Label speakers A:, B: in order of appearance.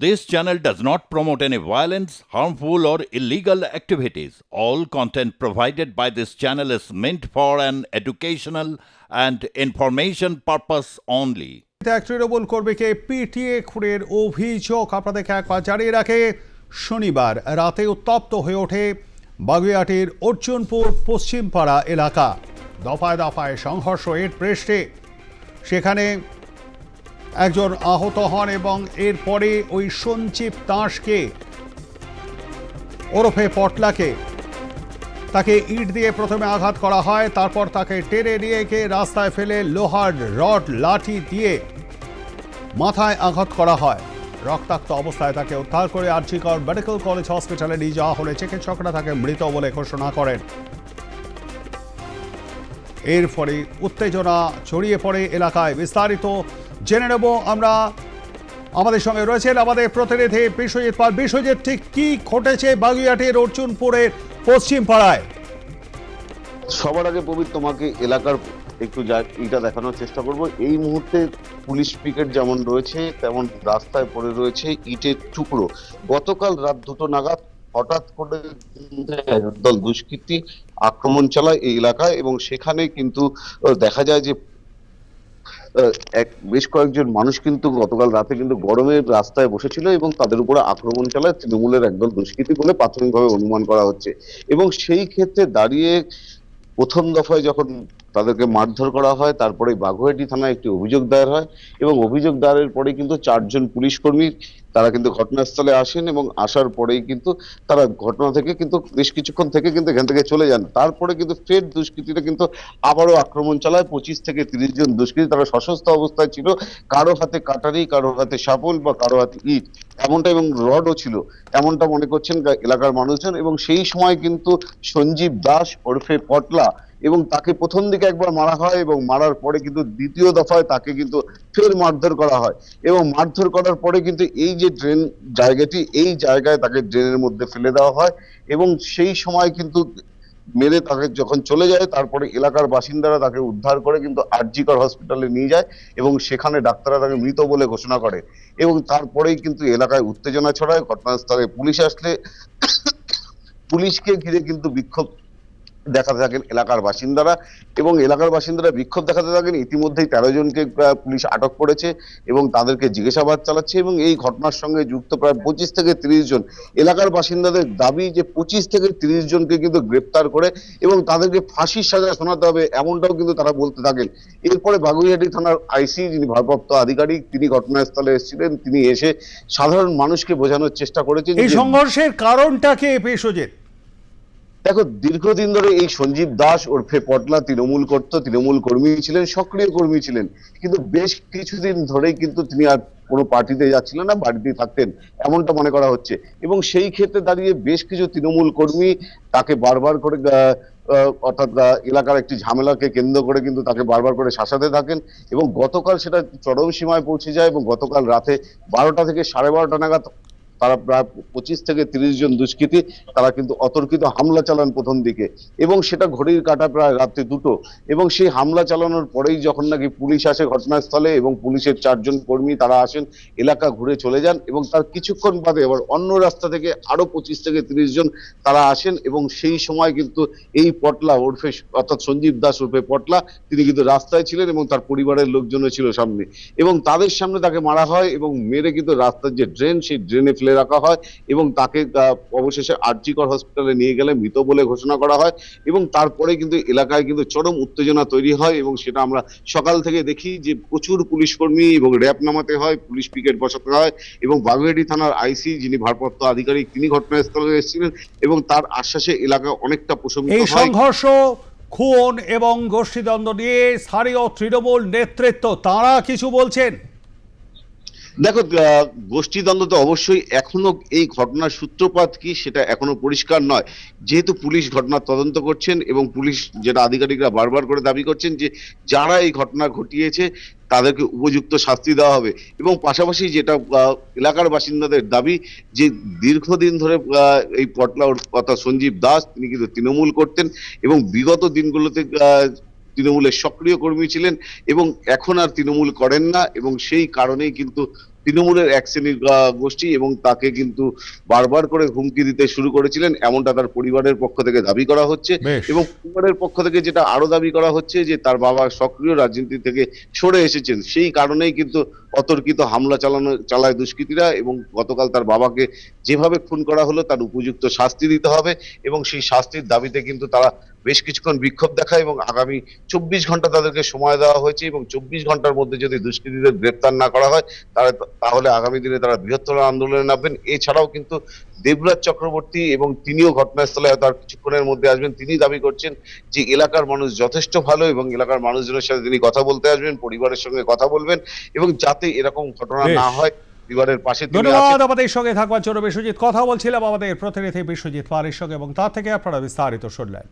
A: This channel does not promote any violence, harmful, or illegal activities. All content provided by this channel is meant for an educational and information purpose only.
B: এক তৃণমূল কর্মীকে পিটিয়ে খুনের অভিযোগ আপনাদেরকে একবার জানিয়ে রাখে। শনিবার রাতে উত্তপ্ত হয়ে ওঠে বাগুইআটির অর্জুনপুর পশ্চিমপাড়া এলাকা। দফায় দফায় সংঘর্ষ এর পৃষ্ঠে সেখানে একজন আহত হন এবং এরপরে ওই সঞ্জীব দাসকে ওরফে পটলাকে তাকে ইট দিয়ে প্রথমে আঘাত করা হয়, তারপর তাকে টেনে নিয়ে গিয়ে রাস্তায় ফেলে লোহার রড লাঠি দিয়ে মাথায় আঘাত করা হয়। রক্তাক্ত অবস্থায় তাকে উদ্ধার করে আরজিকর মেডিকেল কলেজ হসপিটালে নিয়ে যাওয়া হলে চিকিৎসকরা তাকে মৃত বলে ঘোষণা করেন। এর ফলে উত্তেজনা ছড়িয়ে পড়ে এলাকায়। বিস্তারিত জেনে নেব আমরা। আমাদের সঙ্গে রয়েছেন আমাদের প্রতিনিধি বিশ্বজিৎ পাল। বিশ্বজিৎ, ঠিক কি ঘটেছে বাগুইআটির অর্জুনপুরের পশ্চিম পাড়ায়?
C: সবার আগে পবিত্র তোমাকে এলাকার একটু এটা দেখানোর চেষ্টা করব। এই মুহূর্তে পুলিশ পিকেট যেমন রয়েছে তেমন রাস্তায় পড়ে রয়েছে ইটের টুকরো। গতকাল রাত 2টো নাগাদ হঠাৎ করে একদল দুষ্কৃতী আক্রমণ চালায় এই এলাকায় এবং সেখানে কিন্তু দেখা যায় যে বেশ কয়েকজন মানুষ কিন্তু গতকাল রাতে কিন্তু গরমের রাস্তায় বসেছিল এবং তাদের উপরে আক্রমণ চালায় তৃণমূলের একদল দুষ্কৃতী বলে প্রাথমিকভাবে অনুমান করা হচ্ছে। এবং সেই ক্ষেত্রে দাঁড়িয়ে প্রথম দফায় যখন তাদেরকে মারধর করা হয়, তারপরে বাগুইআটি থানায় একটি অভিযোগ দায়ের হয় এবং অভিযোগ দায়েরের পরে কিন্তু 4জন পুলিশ কর্মী তারা কিন্তু ঘটনাস্থলে আসেন এবং আসার পরেই কিন্তু তারা ঘটনা থেকে কিন্তু বেশ কিছুক্ষণ থেকে কিন্তু এখান থেকে চলে যান। তারপরে কিন্তু ফের দুষ্কৃতীরা কিন্তু আবারও আক্রমণ চালায়। 25 থেকে 30 জন দুষ্কৃতী তারা সশস্ত্র অবস্থায় ছিল, কারো হাতে কাটারি, কারো হাতে শাবল বা কারো হাতে ইট এমনটা এবং রডও ছিল এমনটা মনে করছেন এলাকার মানুষজন। এবং সেই সময় কিন্তু সঞ্জীব দাস ওরফে পটলা এবং তাকে প্রথম দিকে একবার মারা হয় এবং মারার পরে কিন্তু দ্বিতীয় দফায় তাকে কিন্তু ফের মারধর করা হয় এবং মারধর করার পরে কিন্তু এই যে ড্রেন জায়গাটি, এই জায়গায় তাকে ড্রেনের মধ্যে ফেলে দেওয়া হয় এবং সেই সময় কিন্তু মেরে তাকে যখন চলে যায় তারপরে এলাকার বাসিন্দারা তাকে উদ্ধার করে কিন্তু আরজিকর হসপিটালে নিয়ে যায় এবং সেখানে ডাক্তাররা তাকে মৃত বলে ঘোষণা করে এবং তারপরেই কিন্তু এলাকায় উত্তেজনা ছড়ায়। ঘটনাস্থলে পুলিশ আসলে পুলিশকে ঘিরে কিন্তু বিক্ষোভ দেখাতে থাকেন এলাকার বাসিন্দারা এবং এলাকার বাসিন্দারা বিক্ষোভ দেখাতে থাকেন। ইতিমধ্যেই 13 জনকে পুলিশ আটক করেছে এবং তাদেরকে জিজ্ঞাসাবাদ চালাচ্ছে এবং এই ঘটনার সঙ্গে যুক্ত প্রায় 25 থেকে 30 জন এলাকার বাসিন্দাদের দাবি যে 25 থেকে 30 জনকে কিন্তু গ্রেপ্তার করে এবং তাদেরকে ফাঁসির সাজা শোনাতে হবে এমনটাও কিন্তু তারা বলতে থাকেন। এরপরে বাগুইআটি থানার আইসি যিনি ভারপ্রাপ্ত আধিকারিক তিনি ঘটনাস্থলে এসেছিলেন। তিনি এসে সাধারণ মানুষকে বোঝানোর চেষ্টা করেছেন
B: এই সংঘর্ষের কারণটা কি বিশ্বজিৎ?
C: দেখো, দীর্ঘদিন ধরে এই সঞ্জীব দাস ওরফে পটলা তৃণমূল করতো, তৃণমূল কর্মী ছিলেন, সক্রিয় কর্মী ছিলেন, কিন্তু বেশ কিছুদিন ধরেই কিন্তু তিনি আর কোনো পার্টিতে যাচ্ছিলেন না, বাড়িতেই থাকতেন এমনটা মনে করা হচ্ছে। এবং সেই ক্ষেত্রে দাঁড়িয়ে বেশ কিছু তৃণমূল কর্মী তাকে বারবার করে অর্থাৎ এলাকার একটি ঝামেলাকে কেন্দ্র করে কিন্তু তাকে বারবার করে শাসাতে থাকেন এবং গতকাল সেটা চরম সীমায় পৌঁছে যায় এবং গতকাল রাতে 12টা থেকে 12:30 নাগাদ তারা প্রায় 25 থেকে 30 জন দুষ্কৃতী তারা কিন্তু অতর্কিত হামলা চালান প্রথম দিকে এবং সেটা ঘড়ির কাঁটা প্রায় রাত্রি 2টো এবং সেই হামলা চালানোর পরেই যখন নাকি পুলিশ আসে ঘটনাস্থলে এবং পুলিশের 4জন কর্মী তারা আসেন, এলাকা ঘুরে চলে যান এবং তার কিছুক্ষণ বাদে আবার অন্য রাস্তা থেকে আরো 25 থেকে 30 জন তারা আসেন এবং সেই সময় কিন্তু এই পটলা ওরফে অর্থাৎ সঞ্জীব দাস ওরফে পটলা তিনি কিন্তু রাস্তায় ছিলেন এবং তার পরিবারের লোকজনও ছিল সামনে এবং তাদের সামনে তাকে মারা হয় এবং মেরে কিন্তু রাস্তার যে ড্রেন সেই ড্রেনে ফেলে রাখা হয় এবং তাকে অবশেষে আরজিকর হসপিটালে নিয়ে গেলে মৃত বলে ঘোষণা করা হয় এবং তারপরে কিন্তু এলাকায় কিন্তু চরম উত্তেজনা তৈরি হয় এবং সেটা আমরা সকাল থেকে দেখি যে প্রচুর পুলিশ কর্মী এবং র্যাব নামাতে হয়, পুলিশ পিকেট বসাতে হয় এবং বাগুইআটি থানার আইসি যিনি ভারপ্রাপ্ত আধিকারিক তিনি ঘটনাস্থলে এসেছিলেন এবং তার আশ্বাসে এলাকা অনেকটা প্রশমিত হয়।
B: এই সংঘর্ষ, খুন এবং গোষ্ঠীদ্বন্দ্ব নিয়ে স্থানীয় তৃণমূল নেতৃত্ব তারা কিছু বলছেন?
C: দেখো, গোষ্ঠীদ্বন্দ্ব তো অবশ্যই এখনো এই ঘটনার সূত্রপাত কি সেটা এখনো পরিষ্কার নয়, যেহেতু পুলিশ ঘটনার তদন্ত করছেন এবং পুলিশ যেটা আধিকারিকরা বারবার করে দাবি করছেন যে যারা এই ঘটনা ঘটিয়েছে তাদেরকে উপযুক্ত শাস্তি দেওয়া হবে এবং পাশাপাশি যেটা এলাকার বাসিন্দাদের দাবি যে দীর্ঘদিন ধরে এই পটলা অর্থাৎ সঞ্জীব দাস তিনি কিন্তু তৃণমূল করতেন এবং বিগত দিনগুলোতে তৃণমূলের সক্রিয় কর্মী ছিলেন এবং এখন আর তৃণমূল করেন না এবং সেই কারণেই কিন্তু তৃণমূলের এক শ্রেণীর গোষ্ঠী এবং তাকে কিন্তু বারবার করে হুমকি দিতে শুরু করেছিলেন, এমনটা তার পরিবারের পক্ষ থেকে দাবি করা হচ্ছে।
B: বেশ।
C: এবং পরিবারের পক্ষ থেকে যেটা আরো দাবি করা হচ্ছে যে তার বাবা সক্রিয় রাজনীতি থেকে সরে এসেছেন, সেই কারণেই কিন্তু অতর্কিত হামলা চালায় দুষ্কৃতীরা, এবং গতকাল তার বাবাকে যেভাবে খুন করা হলো তার উপযুক্ত শাস্তি দিতে হবে, এবং সেই শাস্তির দাবিতে কিন্তু তারা বেশ কিছুক্ষণ বিক্ষোভ দেখায় এবং আগামী 24 ঘন্টা তাদেরকে সময় দেওয়া হয়েছে, এবং 24 ঘন্টার মধ্যে যদি দুষ্কৃতীদের গ্রেপ্তার না করা হয় তাহলে আগামী দিনে তারা বৃহত্তর আন্দোলনে নামবেন। এছাড়াও কিন্তু দেবরাজ চক্রবর্তী, এবং তিনিও ঘটনাস্থলে হয়তো আর কিছুক্ষণের মধ্যে আসবেন, তিনি দাবি করছেন যে এলাকার মানুষ যথেষ্ট ভালো এবং এলাকার মানুষজনের সাথে তিনি কথা বলতে আসবেন, পরিবারের সঙ্গে কথা বলবেন, এবং যাতে এরকম ঘটনা
B: বেশ।
C: না হয় পরিবারের পাশে তিনি
B: ধন্যবাদ
C: আছেন।
B: আমাদের সঙ্গে থাকবার জন্য বিশ্বজিৎ। কথা বলছিলাম আমাদের প্রতিনিধি বিশ্বজিৎ পালের সঙ্গে এবং তার থেকে আপনারা বিস্তারিত শুনলেন।